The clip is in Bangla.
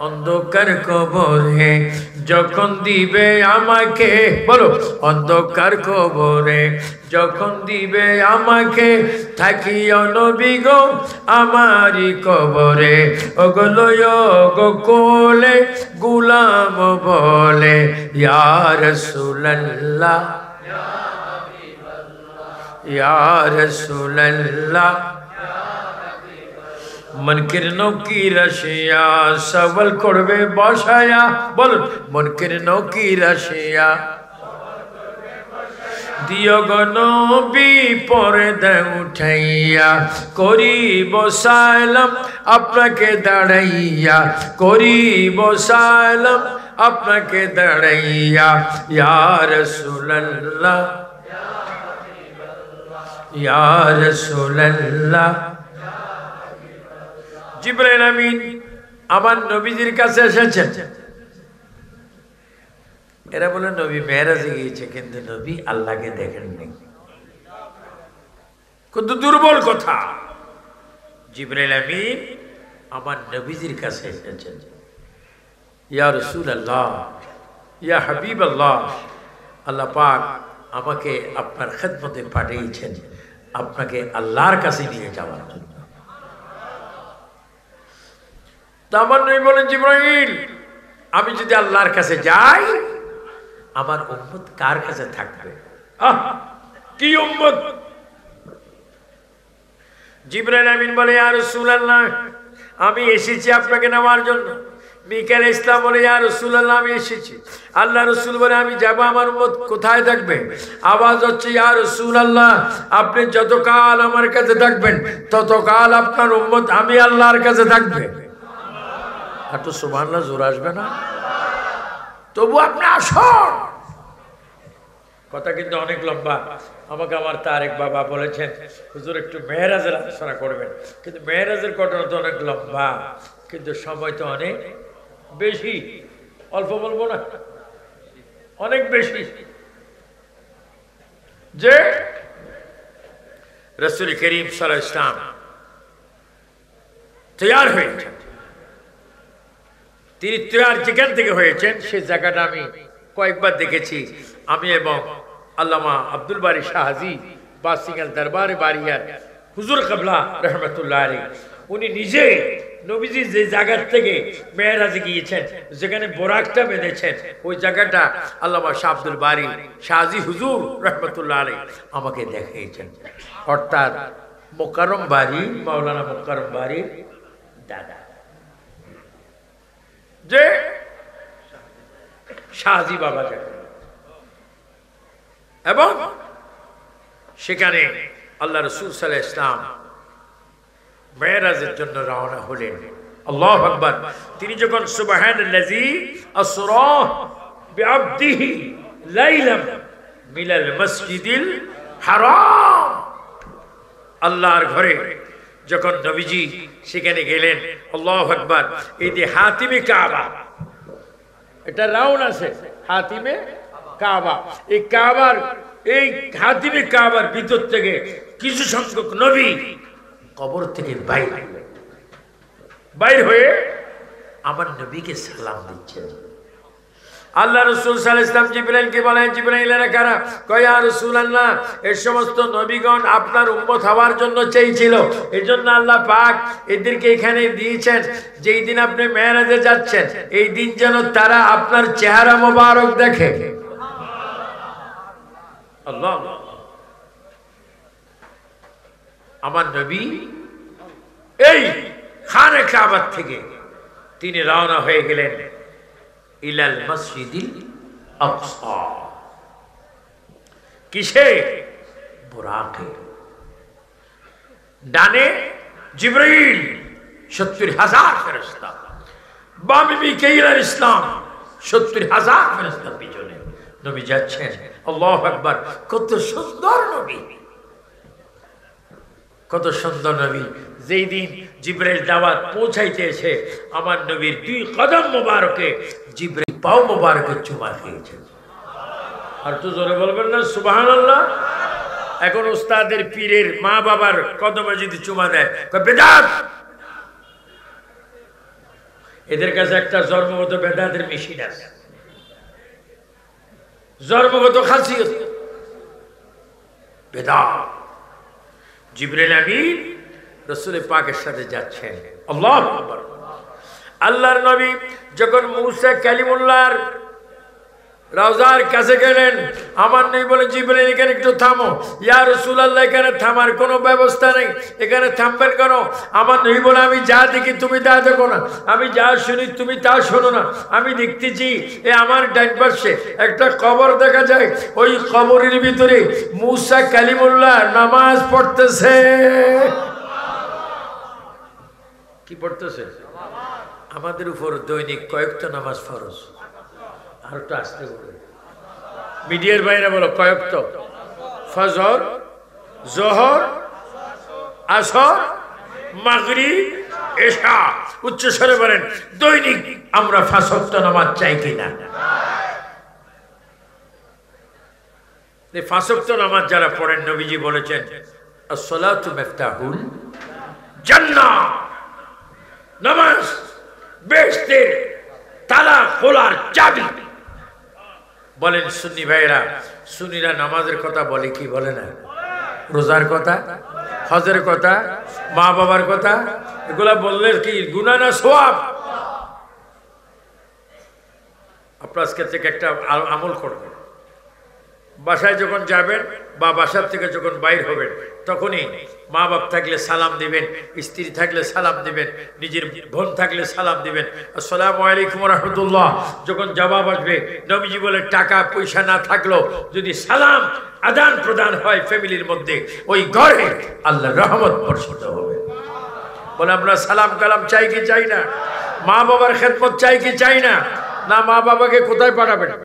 অন্ধকার কবরে যখন দিবে আমাকে, বলো অন্ধকার কবরে যখন দিবে আমাকে, থাকিও নবী গো আমারি কবরে, ওগুলো গো কোলে গুলাম বলে ইয়া রাসূলুল্লাহ ইয়া রাসূলুল্লাহ। মনকের নৌকি রাশিয়া সবল করবে বসায়া, বলুন মনকের নৌকি রাশিয়া দিও গো নবী পর্দা উঠাইয়া, করিব সালাম আপনাকে দাঁড়াইয়া, করিব সালাম আপনাকে দাঁড়াইয়া ইয়া রাসূলুল্লাহ ইয়া রাসূলুল্লাহ। জিবরাইল আমিন আমার নবীজির কাছে এসেছেন। এরা বলে নবী মেরাজে গিয়েছে, কিন্তু নবী আল্লাহকে দেখেননি। কত দুর্বল কথা। জিবরাইল আমিন আমার নবীজির কাছে এসেছেন। ইয়া রাসূলুল্লাহ ইয়া হাবিবাল্লাহ, আল্লাহ পাক আমাকে আপনার খেদমতে পাঠিয়েছেন আপনাকে আল্লাহর কাছে নিয়ে যাওয়ার জন্য। আমার নবী বলেন জিবরাইল আমি যদি আল্লাহর কাছে যাই আমার উম্মত কার কাছে থাকবে? কি উম্মত? জিবরাইল আমিন বলে ইয়া রাসূলুল্লাহ আমি এসেছি আপনাকে নেওয়ার জন্য। মিকাইল ইসলাম বলে ইয়া রাসূলুল্লাহ আমি এসেছি। আল্লাহ রাসূল বলে আমি যাব, আমার উম্মত কোথায় থাকবে? আওয়াজ হচ্ছে ইয়া রাসূলুল্লাহ আপনি যতকাল আমার কাছে থাকবেন ততকাল আপনার উম্মত আমি আল্লাহর কাছে থাকবে। আর তো সুবহানাল্লাহ জোর আসবে না? তবু আপনি আসুন। কথা কিন্তু অনেক লম্বা। আমাকে আমার তারেক বাবা বলেছেন হুজুর একটু মেরাজের আলোচনা করবেন, কিন্তু মেরাজের ঘটনা তো অনেক লম্বা, কিন্তু সময় তো অনেক বেশি। অল্প বলবো না, অনেক বেশি। যে রাসূল করিম সাল্লাল্লাহু আলাইহি ওয়াসাল্লাম তৈয়ার হয়েছেন, তিনি তৈয়ার যেখান থেকে হয়েছেন সেই জায়গাটা আমি কয়েকবার দেখেছি। আমি এবং আল্লামা আব্দুল বারী শাহজি বাসিঙ্গাল দরবারে বারিয়ার হুজুর কাবলা রহমতুল্লাহ আলাইহি উনি নিজে নবীজি যে জায়গা থেকে মেরাজে গিয়েছেন, যেখানে বোরাকটা বেঁধেছেন, ওই জায়গাটা আল্লামা শাহ আব্দুল বারী শাহজি হুজুর রহমতুল্লাহ আলাইহি আমাকে দেখিয়েছেন। অর্থাৎ মোকাররম বারী মাওলানা মোকাররম বারীর দাদা, যে শাহজি বাবা যাকে, এবং সেখানে আল্লাহ রাসূল সাল্লাল্লাহু আলাইহি ওয়াসাল্লাম মেরাজের জন্য রওনা হলেন। আল্লাহু আকবার। তিনি যখন সুবহানাল্লাযী আসরা বিআবদিহি লাইলাম মিনাল মসজিদিল হারাম, আল্লাহর ঘরে যখন নবীজি সেখানে গেলেন, আল্লাহু আকবার। এই যে হাতিমে কাবা, এটা রাউন্ড আছে হাতিমে কাবা, এই কাবার এই হাতিমে কাবার ভিতর থেকে কিছু সংখ্যক নবী কবর থেকে বাইর হয়ে আমার নবীকে সালাম দিচ্ছেন। আল্লাহ রাসূল সাল্লাল্লাহু আলাইহি ওয়াসাল্লাম জিবরাইলকে বলেন, জিবরাইলেরা কারা? কয় ইয়া রাসূলুল্লাহ এই সমস্ত নবীগণ আপনার উম্মত হওয়ার জন্য চেয়েছিল, এজন্য আল্লাহ পাক এদেরকে এখানে দিয়েছেন। যেই দিন আপনি মেরাজে যাচ্ছেন এই দিন যেন তারা আপনার চেহারা মোবারক দেখে। আল্লাহ, আমার নবী এই খানে কাবা থেকে তিনি রওনা হয়ে গেলেন ইলাল মসজিদিল আকসা। কিসে? বুরাকে। ডানে জিবরাইল ৭০,০০০ ফেরেশতা, বামে মিকাইল আলাইহিস সালাম ৭০,০০০ ফেরেশতা পিছনে নবী যাচ্ছেন। আল্লাহু আকবার। কত সুন্দর নবী, কত সুন্দর নবী। যেই দিন জিবরাইল দাওয়াত পৌঁছাইতে এসে আমার নবীর ২ কদম মোবারকে জিবরাইল পাও মোবারকে চুমা খেয়েছেন। আর তো জোরে বলবেন না সুবহানাল্লাহ? এখন উস্তাদের পীরের মা বাবার কদমে যদি চুমা দেয় বেদাত। এদের কাছে একটা জন্মগত বেদাতের মেশিন আছে, জন্মগত খাসিয়ত বেদাত। জিবরিল আমিন রাসূল পাকের সাথে যাচ্ছেন। আল্লাহু আকবার। আল্লাহর নবী যখন মূসা কালিমুল্লাহর রওজার কাছে গেলেন, আমার নবী বলে জিবরিল এখানে একটু থামো। ইয়া রাসূলুল্লাহ এখানে থামার কোনো ব্যবস্থা নেই, এখানে থামবেন কেন? আমার নবী বলে আমি যা দেখি তুমি তা দেখো না, আমি যা শুনি তুমি তা শোনো না। আমি দেখতেছি এ আমার ডান পাশে একটা কবর দেখা যায়, ওই কবরের ভিতরে মূসা কালিমুল্লাহ নামাজ পড়তেছে। কি পড়তেছে? আমাদের উপর দৈনিক কয়েকটা নামাজ ফরজ। আর তো আসতে বলে মিডিয়ার বাইরে বলো কয়েকত, ফজর, জোহর, আসর, মাগরিব, এশা। উচ্চ স্বরে বলেন দৈনিক আমরা 5 ওয়াক্ত নামাজ চাই কিনা? এই 5 ওয়াক্ত নামাজ যারা পড়েন, নবীজি বলেছেন আসসালাতু মিফতাহুল জান্নাহ, নামাজ বেহেশতের তালা খোলার চাবি। বলেন সুন্নি ভাইরা, সুন্নিরা নামাজের কথা বলে কি বলে না? রোজার কথা, হজের কথা, মা বাবার কথা, এগুলা বললে কি গুনাহ না সওয়াব? আপনার আজকে থেকে একটা আমল করবেন, বাসায় যখন যাবেন বা বাসার থেকে যখন বাইর হবেন, তখনই মা বাপ থাকলে সালাম দিবেন, স্ত্রী থাকলে সালাম দিবেন, নিজের বোন থাকলে সালাম দিবেন, আসসালামু আলাইকুম ওয়া রাহমাতুল্লাহ। যখন জবাব আসবে, নবীজি বলে টাকা পয়সা না থাকলেও যদি সালাম আদান প্রদান হয় ফ্যামিলির মধ্যে, ওই ঘরে আল্লাহর রহমত বর্ষিত হবে। বলে আমরা সালাম কালাম চাই কি চাই না? মা বাবার খেদমত চাই কি চাই না? না মা বাবাকে কোথায় পাঠাবেন?